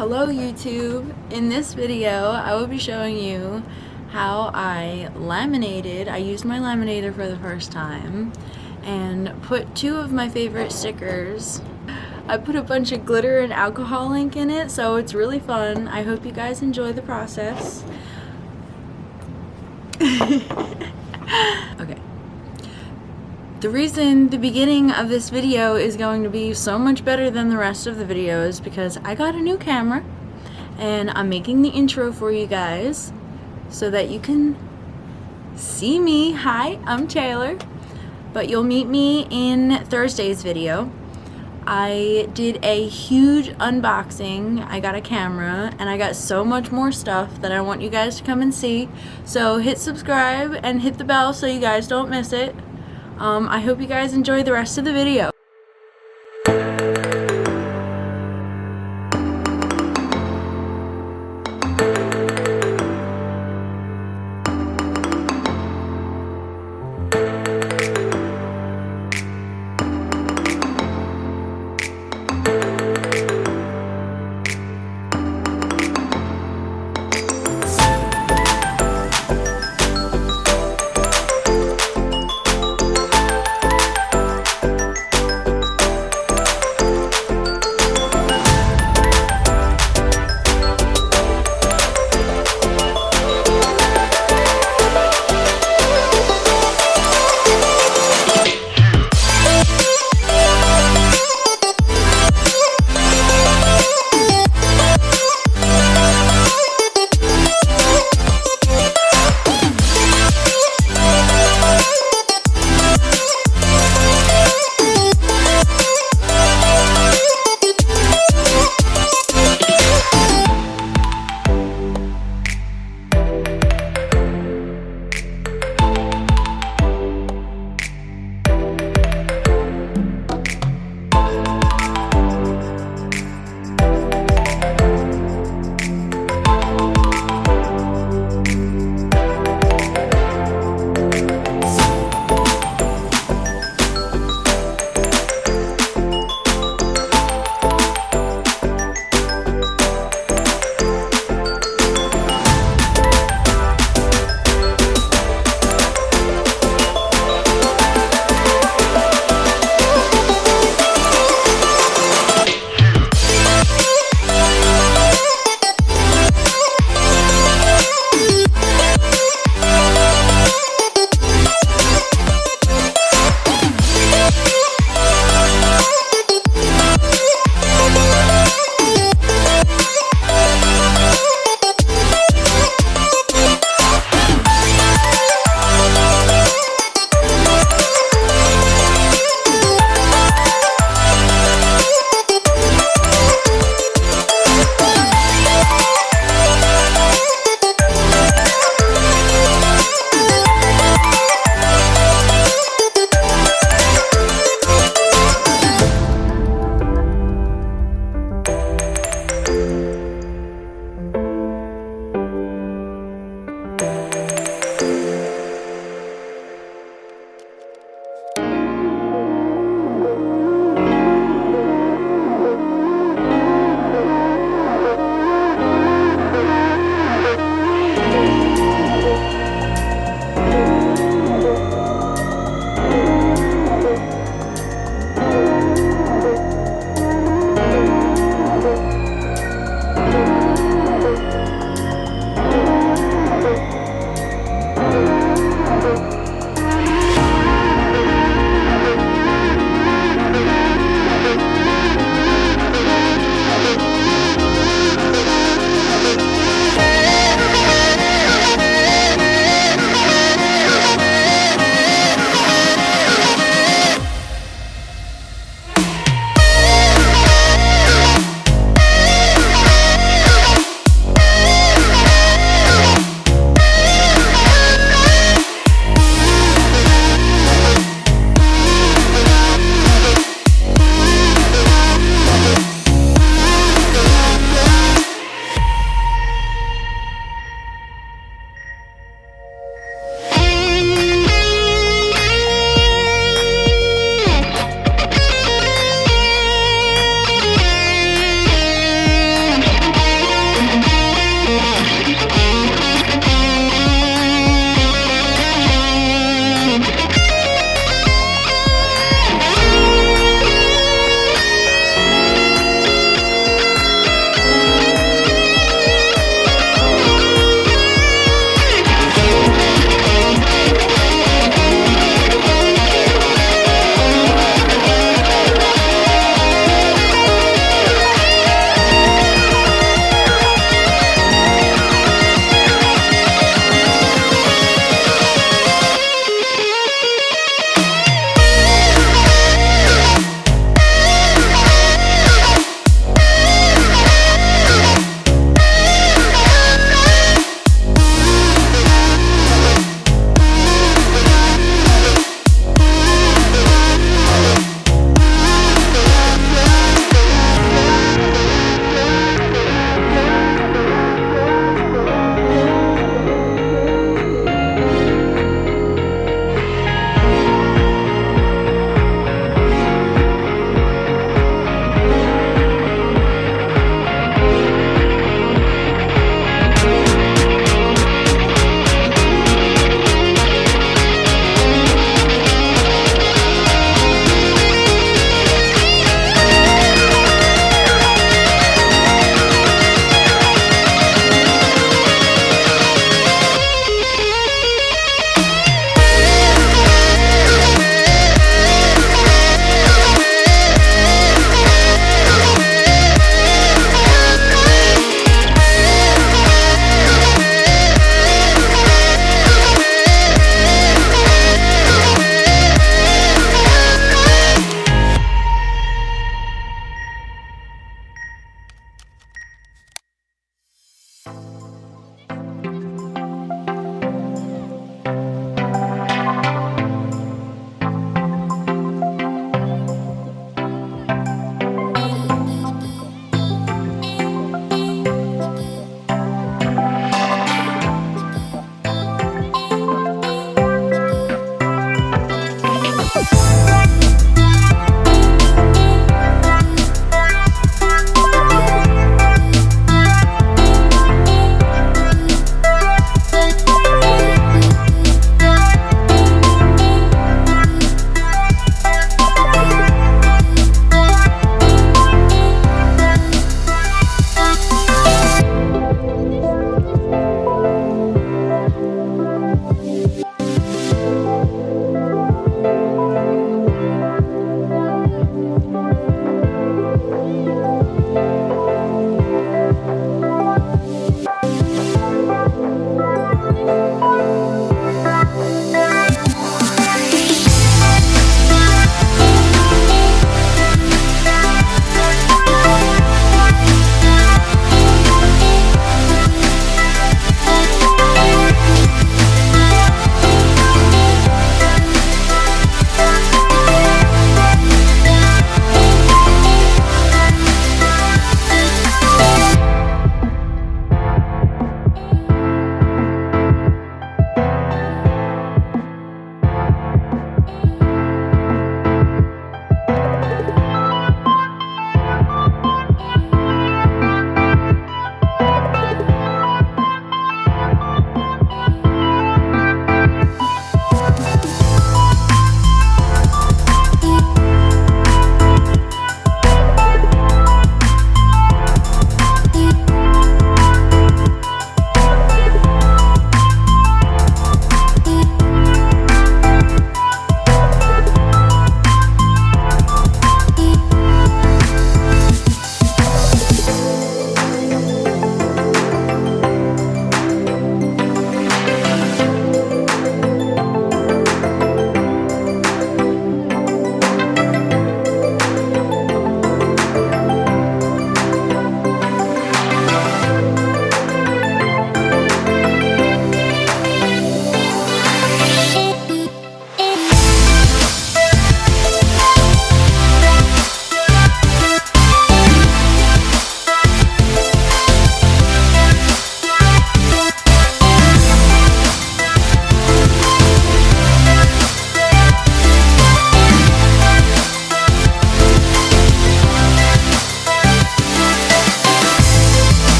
Hello YouTube! In this video I will be showing you how I used my laminator for the first time and put two of my favorite stickers. I put a bunch of glitter and alcohol ink in it, so it's really fun. I hope you guys enjoy the process. Okay. The reason the beginning of this video is going to be so much better than the rest of the videos is because I got a new camera and I'm making the intro for you guys so that you can see me. Hi, I'm Taylor, but you'll meet me in Thursday's video. I did a huge unboxing. I got a camera and I got so much more stuff that I want you guys to come and see. So hit subscribe and hit the bell so you guys don't miss it. I hope you guys enjoy the rest of the video.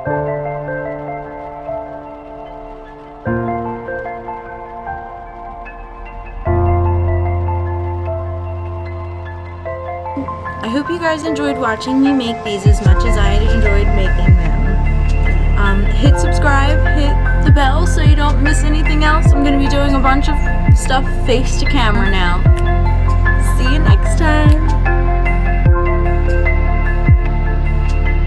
I hope you guys enjoyed watching me make these as much as I enjoyed making them. Hit subscribe, hit the bell so you don't miss anything else. I'm going to be doing a bunch of stuff face to camera now. See you next time.